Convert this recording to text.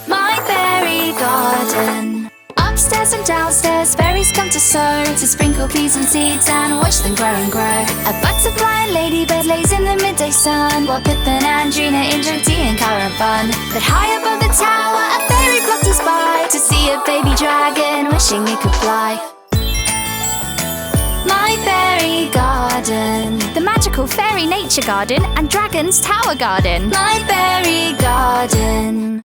My fairy garden. Upstairs and downstairs, fairies come to sow, to sprinkle peas and seeds and watch them grow and grow. A butterfly and ladybird lays in the midday sun, while Pip and Andrina enjoy tea and colour and fun. But high above the tower, a fairy flutters by, to see a baby dragon wishing it could fly. My fairy garden. The magical fairy nature garden and dragon's tower garden. My fairy garden.